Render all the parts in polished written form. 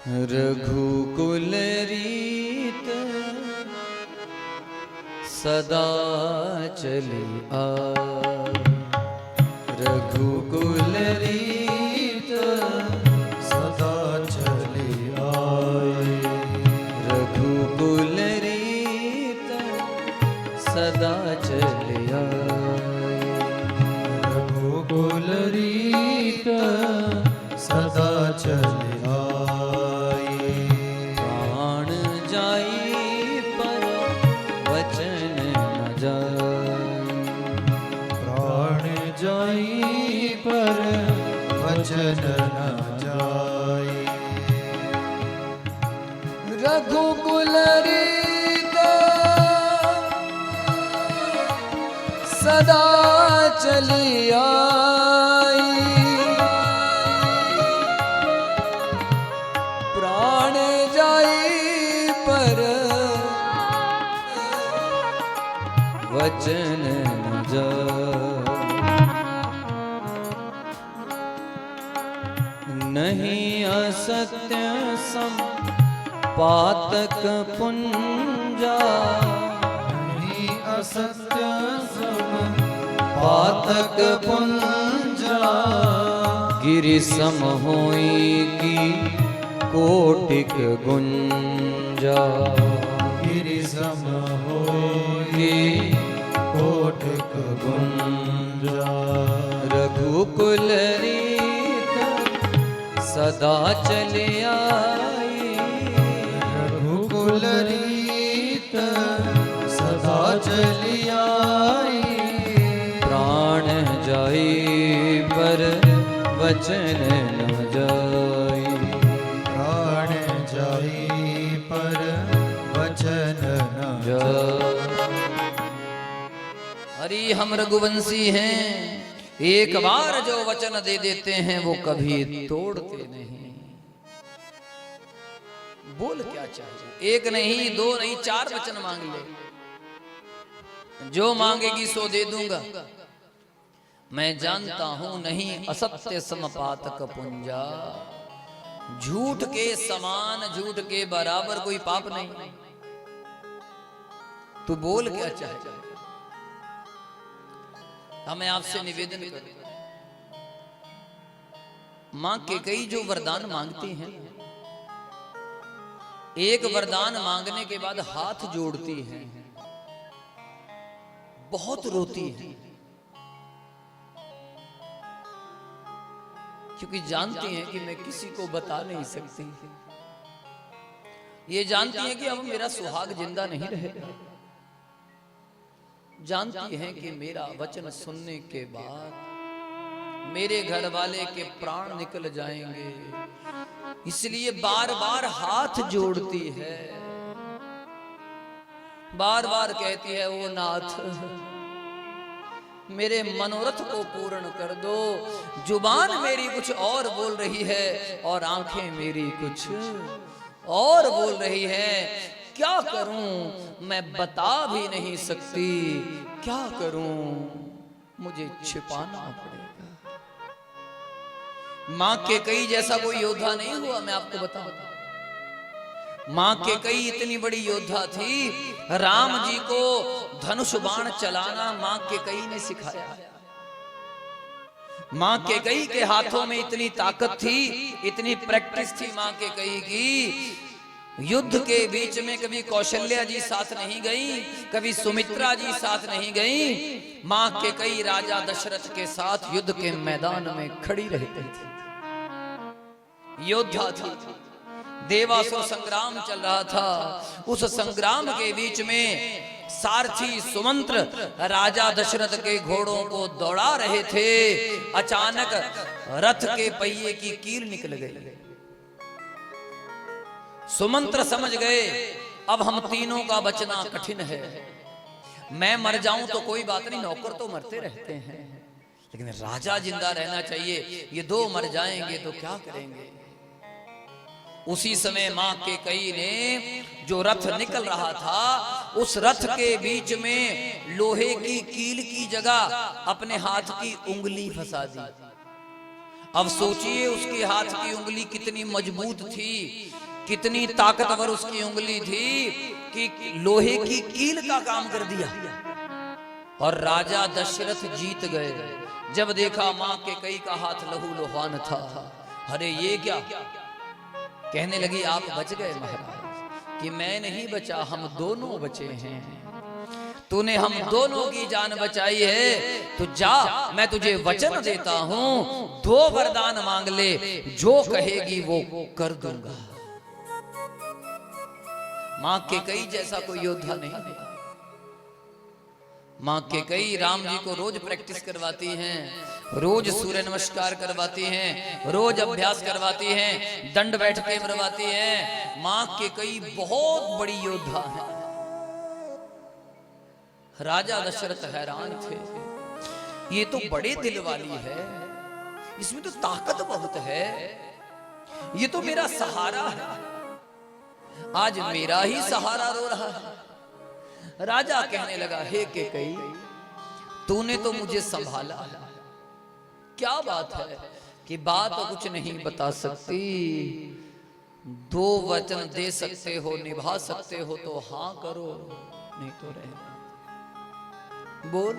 रघुकुल रीत सदा चली आए। रघुकुल रीत सदा चली आए। रघुकुल रीत सदा चली आए। रघुकुल रीत सदा चली आए। प्राण जाई पर वचन न जाए। प्राण जाई पर वचन न जाए। रघुकुल रीत सदा चली आई। प्राण जाई पर वचन न जाए। नहीं असत्य सम पातक पुंजा। नहीं असत्य सम पातक पुंजा। गिरि सम होई की कोटिक गुंजा। गिरि सम होई कोटिक गुंजा। रघुकुल रीत सदा चले आई। रघुकुल रीत सदा चली आई। प्राण जाई पर वचन न जाई। प्राण जाई पर वचन न जाई। अरे हम रघुवंशी हैं, एक बार जो वचन दे देते हैं वो कभी तोड़ते नहीं। बोल क्या चाहिए? एक नहीं, दो नहीं, 4 वचन मांग ले। जो मांगेगी सो दे दूंगा। मैं जानता हूं नहीं असत्य समपातक पुंजा। झूठ के समान, झूठ के बराबर कोई पाप नहीं। तू बोल क्या चाहे? हमें आपसे निवेदन करें, मां के कई जो वरदान मांगते हैं, एक वरदान मांगने के बाद हाथ जोड़ती हैं, बहुत रोती हैं, क्योंकि जानती हैं कि मैं किसी को बता नहीं सकती। ये जानती हैं कि अब मेरा सुहाग जिंदा नहीं रहेगा। जानती हैं कि मेरा वचन सुनने के बाद मेरे घर वाले के प्राण निकल जाएंगे, इसलिए बार बार हाथ जोड़ती है, बार बार कहती है, ओ नाथ मेरे मनोरथ को पूर्ण कर दो। जुबान मेरी कुछ और बोल रही है और आंखें मेरी कुछ और बोल रही है। क्या करूं मैं बता भी नहीं सकती, क्या करूं मुझे छिपाना पड़ेगा। मां के कई जैसा कोई योद्धा नहीं हुआ, मैं आपको बताऊं। मां के कई इतनी बड़ी योद्धा थी, राम जी को धनुष बाण चलाना मां के कई ने सिखाया। मां के कई के हाथों में इतनी ताकत थी, इतनी प्रैक्टिस थी मां के कई की। युद्ध के बीच में कभी कौशल्या जी साथ नहीं गई, कभी सुमित्रा जी साथ नहीं गई। मां के कई राजा दशरथ के साथ युद्ध के मैदान में खड़ी रहती थी, योद्धा थी। देवासुर संग्राम चल रहा था, उस संग्राम के बीच में सारथी सुमंत्र राजा दशरथ के घोड़ों को दौड़ा रहे थे। अचानक रथ के पहिए की कील निकल गई। सुमंत्र समझ गए अब हम तीनों का बचना कठिन है। मैं मर जाऊं तो कोई बात नहीं, नौकर तो मरते रहते हैं, लेकिन राजा जिंदा रहना चाहिए। ये दो मर जाएंगे तो क्या करेंगे। उसी समय मां के कई ने जो रथ निकल रहा था, उस रथ के बीच में लोहे की कील की जगह अपने हाथ की उंगली फंसा दी। अब सोचिए उसके हाथ की उंगली कितनी मजबूत थी, कितनी ताकतवर उसकी उंगली थी कि लोहे की कील का काम कर दिया। और राजा दशरथ जीत गए। जब देखा मां के कई का हाथ लहू लुहान था, अरे ये क्या, कहने लगी आप बच गए महाराज। कि मैं नहीं बचा, हम दोनों बचे हैं। तूने हम दोनों की जान बचाई है, तो जा, मैं तुझे वचन देता हूं, 2 वरदान मांग ले, जो कहेगी वो कर दूंगा। मां के कई जैसा कोई योद्धा नहीं। मां के कई राम जी को रोज प्रैक्टिस करवाती हैं, रोज सूर्य नमस्कार करवाती हैं, रोज अभ्यास करवाती हैं, दंड बैठकें मरवाती हैं। मां के कई बहुत बड़ी योद्धा हैं। राजा दशरथ हैरान थे, ये तो बड़े दिल वाली है, इसमें तो ताकत बहुत है, ये तो मेरा सहारा है, आज मेरा ही सहारा रो रहा है। राजा कहने लगा, हे कैकेयी, तूने तो मुझे संभाला, क्या बात है? कि बात तो कुछ नहीं बता सकती, 2 वचन दे सकते हो, निभा सकते हो तो हां करो, नहीं तो रहे। बोल।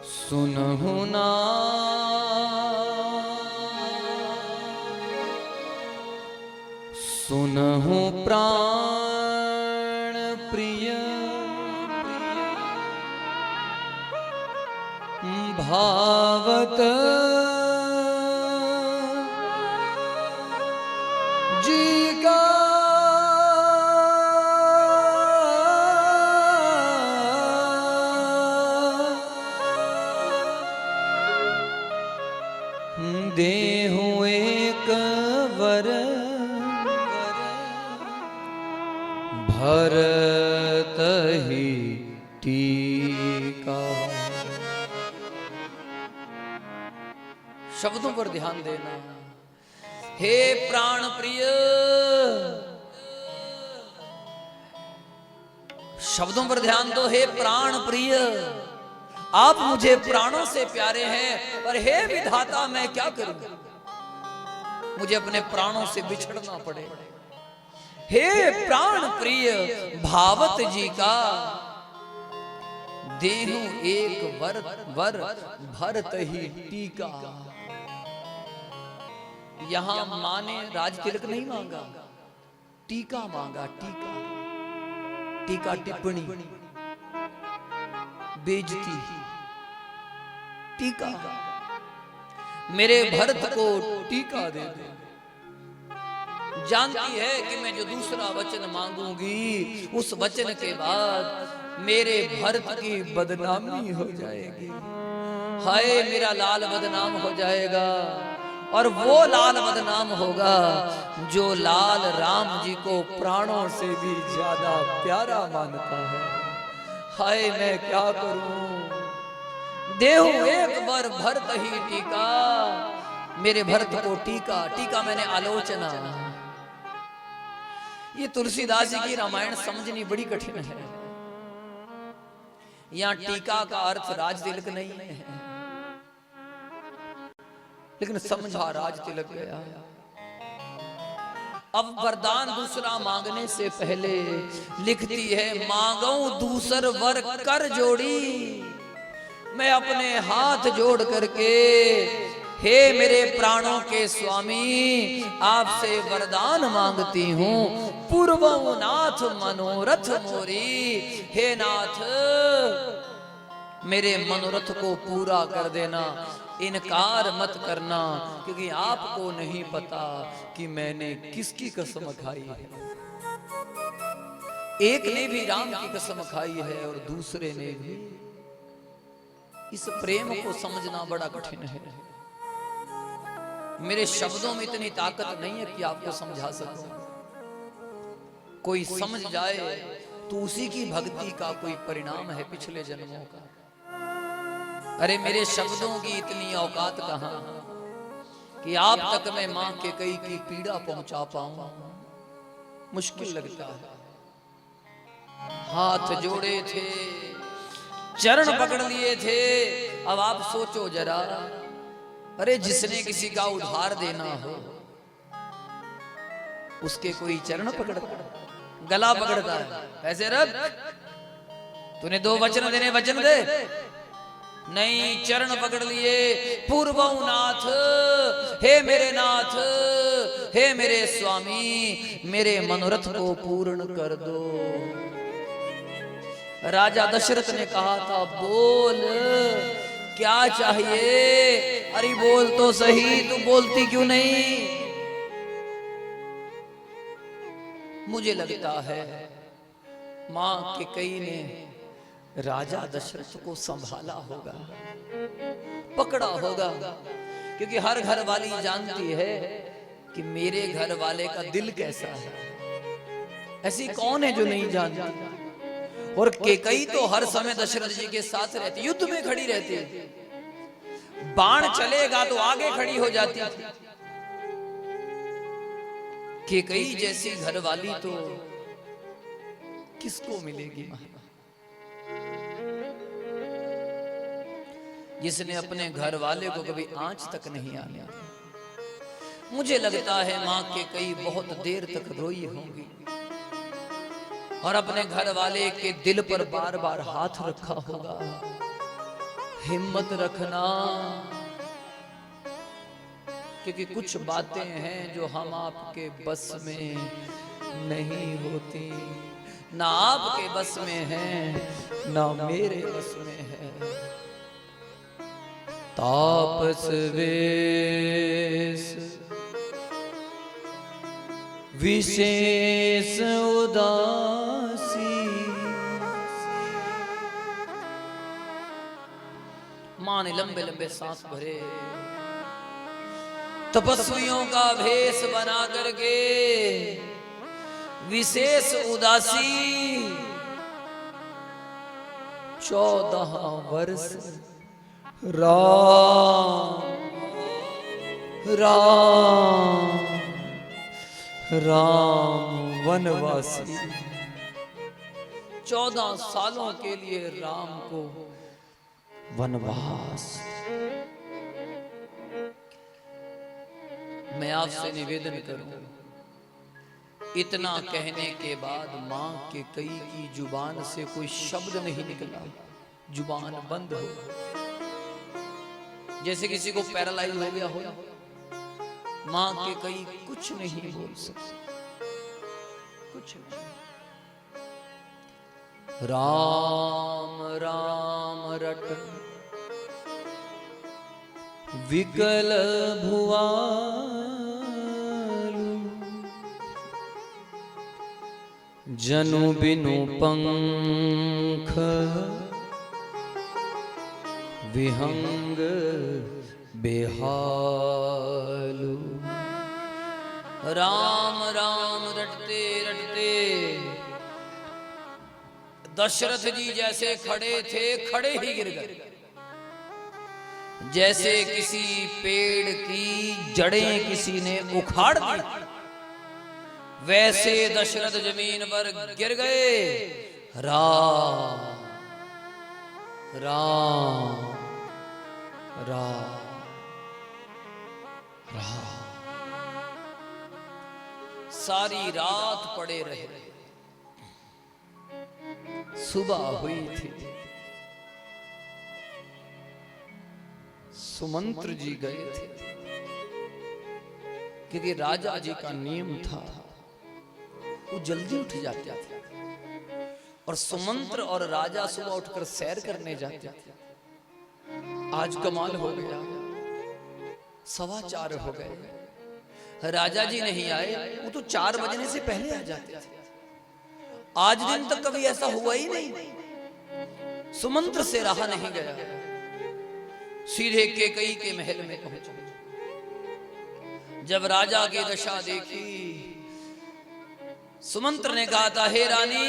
सुनहु ना सुनहु प्राण प्रिय, भावत जी का देहु एक वर, भरत ही टीका। शब्दों पर ध्यान देना। हे प्राण प्रिय, शब्दों पर ध्यान दो। हे प्राण प्रिय, आप मुझे प्राणों से प्यारे हैं, पर हे विधाता मैं क्या करूं, मुझे अपने प्राणों से बिछड़ना पड़े। हे प्राण प्रिय भावत जी का, देहु एक वर भरत ही टीका। यहां मां ने राज तिलक नहीं मांगा, टीका मांगा। टीका, टीका टिप्पणी, बेइज्जती। टीका, मेरे भरत को टीका दे दे। जानती है कि मैं जो दूसरा वचन मांगूंगी, उस वचन के बाद मेरे भरत की बदनामी हो जाएगी। हाय, मेरा लाल बदनाम हो जाएगा, और वो लाल बदनाम होगा जो लाल राम जी को प्राणों से भी ज्यादा प्यारा मानता है। हाय, मैं क्या करूं? देहु एक बार भरत ही टीका, मेरे भरत को टीका। टीका मैंने आलोचना। ये तुलसीदास जी की रामायण समझनी बड़ी कठिन है। यहां टीका का अर्थ राज तिलक नहीं है, लेकिन समझा राज तिलक गया। अब वरदान दूसरा मांगने से पहले लिखती है, मांगू दूसर वर कर जोड़ी, मैं अपने हाथ जोड़ करके, हे मेरे प्राणों के स्वामी, आपसे वरदान मांगती हूं। पूर्वो नाथ मनोरथ मोरी, हे नाथ मेरे मनोरथ को पूरा कर देना, इनकार मत करना, क्योंकि आपको नहीं पता कि मैंने किसकी कसम खाई है। एक ने भी राम की कसम खाई है और दूसरे ने भी। इस प्रेम को समझना बड़ा कठिन है। मेरे शब्दों में इतनी ताकत नहीं है कि आपको समझा सकूं। कोई समझ जाए तो उसी की भक्ति का कोई परिणाम है पिछले जन्मों का। अरे मेरे शब्दों की इतनी औकात कहां कि आप तक मैं मां के कई की पीड़ा पहुंचा पाऊं, मुश्किल लगता है। हाथ जोड़े थे, चरण पकड़ लिए थे। अब आप सोचो जरा, अरे जिसने किसी का उधार देना हो उसके कोई चरण पकड़ता, गला पकड़ता है, पैसे रख, तूने 2 वचन देने, वचन दे। नहीं, चरण पकड़ लिए। पूर्वऊ नाथ, हे मेरे नाथ, हे मेरे स्वामी, मेरे मनोरथ को पूर्ण कर दो। राजा दशरथ ने कहा था, बोल क्या चाहिए? अरे बोल तो सही, तू बोलती क्यों नहीं? मुझे लगता है मां के कई ने राजा दशरथ को संभाला होगा, पकड़ा होगा, क्योंकि हर घर वाली जानती है कि मेरे घर वाले का दिल कैसा है। ऐसी कौन है जो नहीं जानती? और केकई तो हर समय दशरथ जी के साथ रहती, युद्ध में खड़ी रहती, बाण चलेगा तो आगे खड़ी हो जाती थी। केकई जैसी घरवाली तो किसको मिलेगी, जिसने अपने घर वाले को कभी आंच तक नहीं आने दी। मुझे लगता है मां के कई बहुत देर तक रोई होंगी और अपने घर वाले के दिल पर बार बार हाथ रखा होगा। हिम्मत रखना, क्योंकि कुछ बातें हैं जो हम आपके बस में नहीं होती, ना आपके बस में है ना मेरे बस में है। तापस वेश विशेष उदासी, मां ने लंबे लंबे सांस भरे। तपस्वियों का भेष बना करके विशेष उदासी 14 वर्ष राम राम राम वनवासी, 14 सालों के लिए राम को वनवास। मैं आपसे निवेदन करूं, इतना कहने के बाद मां के कई की जुबान से कोई शब्द नहीं निकला, जुबान बंद हो, जैसे किसी को पैरालाइज हो गया हो। मां के कई कुछ नहीं बोल सकते, कुछ नहीं। राम राम रट विकल भुआलु, जनु बिनु पंख विहंग बेहालु। राम राम रटते रटते दशरथ जी जैसे खड़े थे, खड़े ही गिर गए। जैसे किसी पेड़ की जड़ें किसी ने उखाड़ दी, वैसे दशरथ जमीन पर गिर गए। राम राम राम राम। सारी रात पड़े रहे, सुबह हुई थी। सुमंत्र जी गए थे, क्योंकि राजा जी का नियम था वो जल्दी उठ जाते थे, और सुमंत्र और राजा सुबह उठकर सैर करने जाते थे। आज कमाल हो गया, 4:15 हो गए, राजा जी नहीं आए। वो तो 4 बजने से पहले आ जाते थे। आज दिन तक कभी ऐसा हुआ ही नहीं। सुमंत्र से रहा नहीं गया, सीधे केकई के महल में पहुंचे। जब राजा की दशा देखी, सुमंत्र ने कहा था, हे रानी,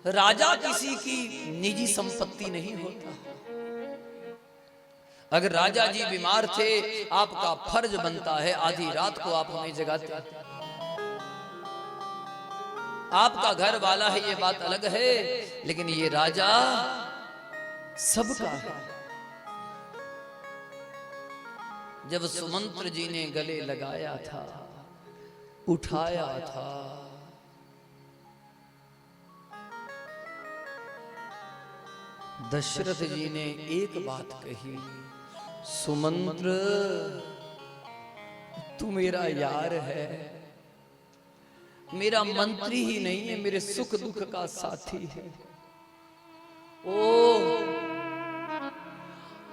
राजा किसी की निजी संपत्ति नहीं होता। अगर राजा जी बीमार थे, आपका फर्ज बनता है आधी रात को आप हमें जगाते। आपका घर वाला है ये बात अलग है, लेकिन ये राजा सबका है। जब सुमंत्र जी ने गले लगाया था, उठाया था, दशरथ जी ने एक बात कही, सुमंत्र तू मेरा यार है, मेरा मंत्री ही नहीं है, मेरे सुख दुख का साथी है। ओ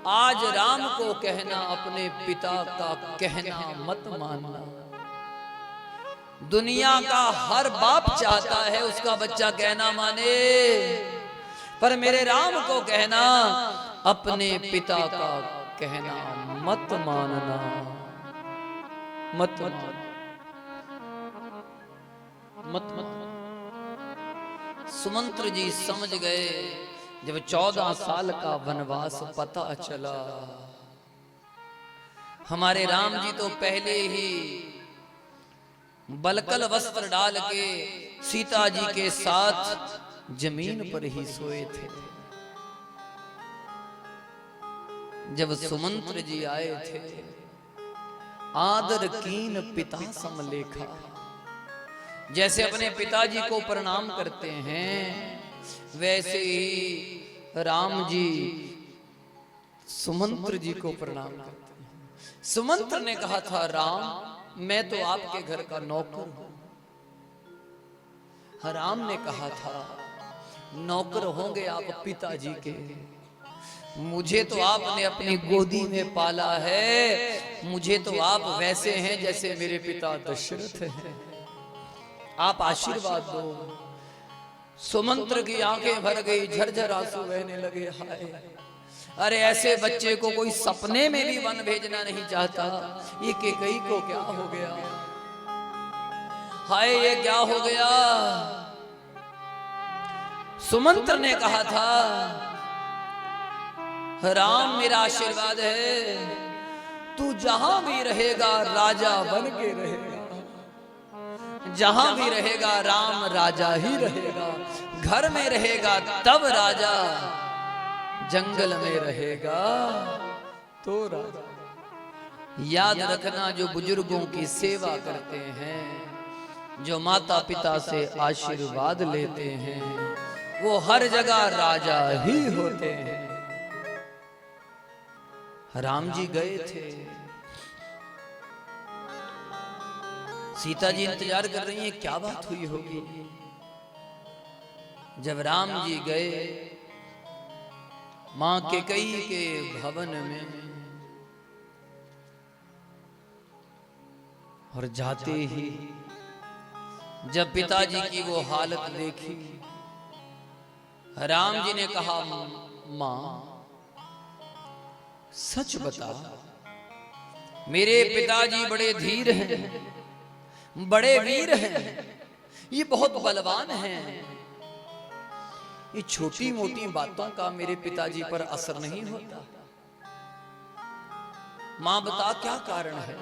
आज राम को कहना, अपने पिता का कहना मत मानना। दुनिया का हर बाप चाहता है उसका बच्चा कहना माने, पर मेरे राम को कहना, अपने पिता का कहना मत मानना, मत मानना, मत मत। सुमंत्र जी समझ गए। जब 14 साल का वनवास पता चला, हमारे राम जी तो पहले ही बलकल वस्त्र डाल के सीता जी के साथ जमीन पर ही सोए थे। जब सुमंत्र जी आए थे, आदर कीन पिता समलेखा, जैसे अपने पिताजी को प्रणाम करते हैं, वैसे ही राम जी सुमंत्र जी को प्रणाम करते हैं। सुमंत्र ने कहा था, राम मैं तो आपके घर का नौकर हूं। राम ने कहा था, नौकर होंगे आप पिताजी के, मुझे तो आपने अपनी गोदी में पाला है, मुझे तो आप वैसे हैं जैसे मेरे पिता दशरथ हैं, आप आशीर्वाद दो। सुमंत्र की आंखें भर गई, झरझर आंसू बहने लगे। हाय, अरे ऐसे बच्चे को कोई सपने में भी वन भेजना नहीं चाहता। ये कैकेयी को क्या हो गया? हाय ये क्या हो गया? सुमंत्र ने कहा था, राम मेरा आशीर्वाद है, तू जहां भी रहेगा राजा बन के रहेगा, जहां भी रहेगा राम राजा ही रहेगा। घर में रहेगा तब राजा, जंगल में रहेगा तो राजा। याद रखना, जो बुजुर्गों की सेवा करते हैं, जो माता पिता से आशीर्वाद लेते हैं, वो हर जगह राजा ही होते हैं। राम जी गए थे, सीता जी इंतजार कर रही हैं, क्या बात हुई होगी। जब राम जी गए मां कैकेयी के भवन में, और जाते ही जब पिताजी की वो हालत देखी, राम जी ने कहा, मां सच बता, मेरे पिताजी बड़े धीर हैं, बड़े वीर हैं, ये बहुत बलवान हैं, ये छोटी मोटी बातों का मेरे पिताजी पर असर नहीं होता। मां बता क्या कारण है?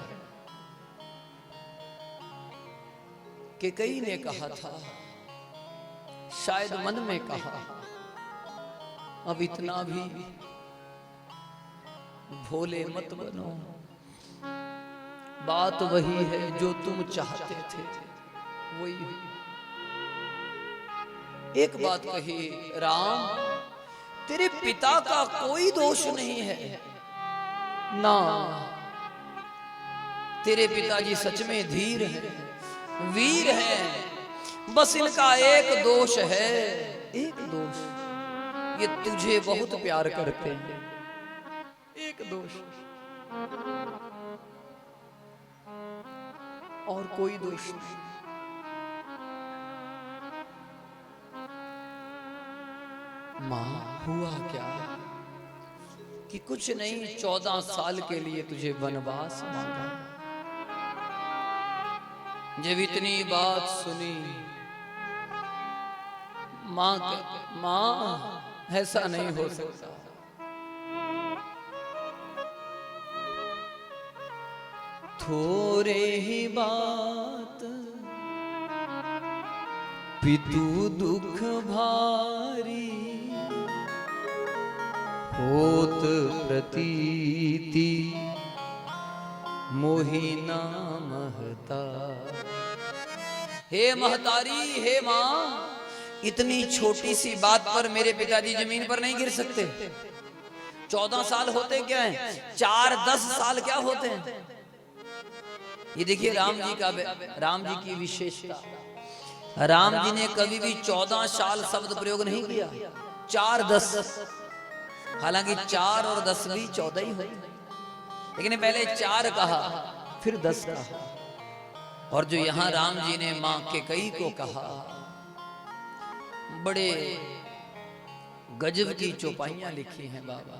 कैकेयी ने कहा था, शायद मन में कहा, अब इतना भी भोले मत बनो, बात वही है जो तुम चाहते थे वही हुई। एक बात कही, राम तेरे पिता का कोई दोष नहीं है ना, तेरे पिताजी सच में धीर हैं, वीर हैं, बस इनका एक दोष है, एक दोष, ये तुझे बहुत प्यार करते हैं, एक दोष, और कोई दोष नहीं। मां हुआ क्या कि कुछ नहीं, 14 साल के लिए तुझे वनवास मांगा। जब इतनी बात सुनी, मां ऐसा नहीं हो सकता, थोरे ही बात पितु दुख भारी, होत प्रतीति मोहिना महता। हे महतारी, हे मां, इतनी छोटी सी बात पर मेरे पिताजी जमीन पर नहीं गिर सकते। 14 साल होते क्या है, 4-10 साल क्या होते हैं। ये देखिए राम जी की विशेषता। राम जी ने कभी भी 14 साल शब्द प्रयोग नहीं किया, 4-10। हालांकि 4 और 10 भी 14 ही होते, लेकिन पहले 4 कहा फिर 10 कहा। और जो यहां राम जी ने मां कैकेयी को कहा, बड़े गजब की चौपाइयां लिखी हैं बाबा।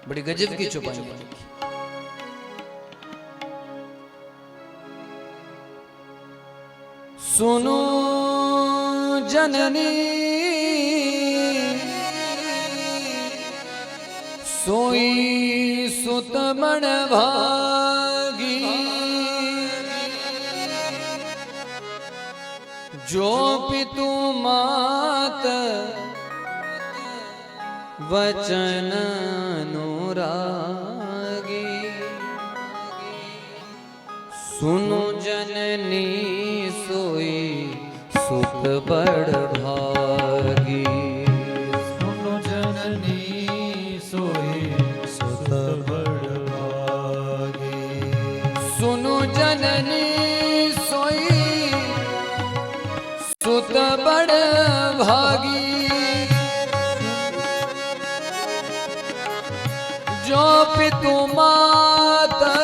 बड़ी गजब की चौपाइयां लिखी। सुनो जननी सोई सुत मन भागी, जो पितु मात वचन अनुरागी। सुनो जननी सोई सुत बड़ भागी, सुनो जननी सोई सुत बड़ भागी। सुनो जननी सोई सुत बड़ भागी, जो पितु माता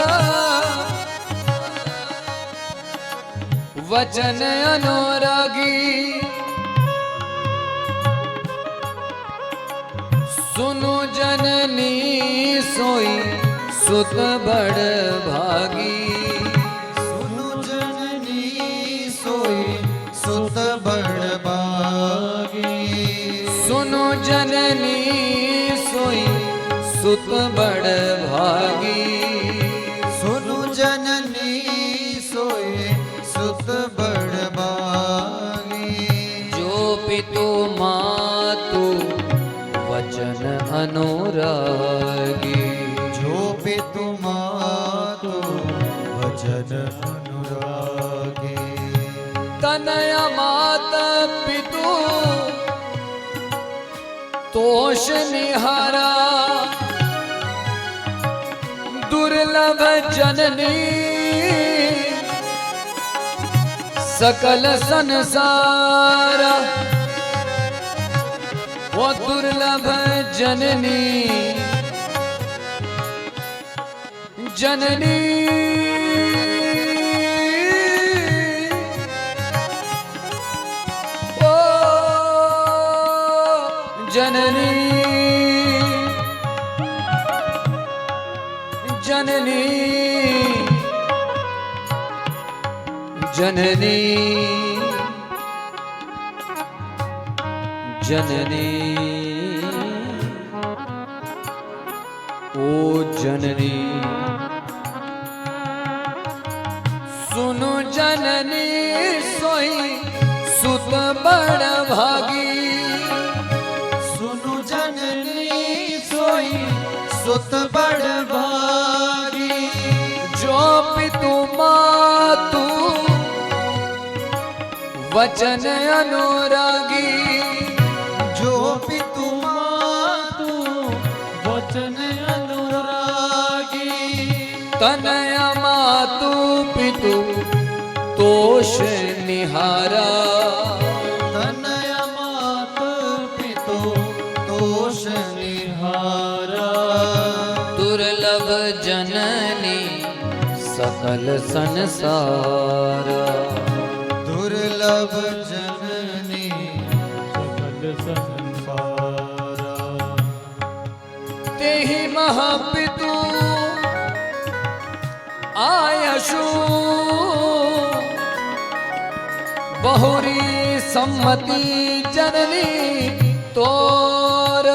वचन अनुरागी। सुनो जननी सोई सुत बड़ भागी, सुनो जननी सोई सुत बड़ भागी। सुनो जननी सोई सुत बड़ भागी। सुनो जननी सोई सुत बड़ भागी, जो पितु मातु वचन अनुरागी। जो पितु मातु वचन अनुरागी। तनया मात पितु तोष निहारा, दुर्लभ जननी सकल संसारा। वो दुर्लभ जननी जननी ओ जननी जननी जननी जननी ओ जननी। सुनो जननी सोई सुत बड़ भागी। सुनो जननी सोई सुत बड़ भागी, जो पितु मातु वचन अनुरागी। जो पितु मातु वचन अनुरागी। तनया मातु पितु तोष निहारा, तनया मातु पितु तोष निहारा। दुर्लभ जननी सकल संसारा। दुर्लभ जननी सकल संसारा। तेहि महापितु आयशु बहुरी सम्मति जननी तोर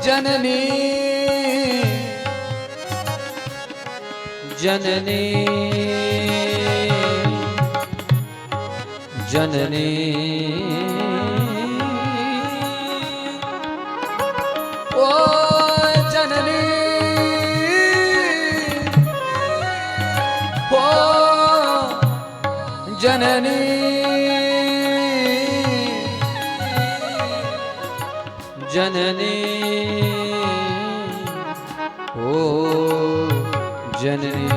जननी जननी जननी ओ जननी ओ जननी जननी ओ जननी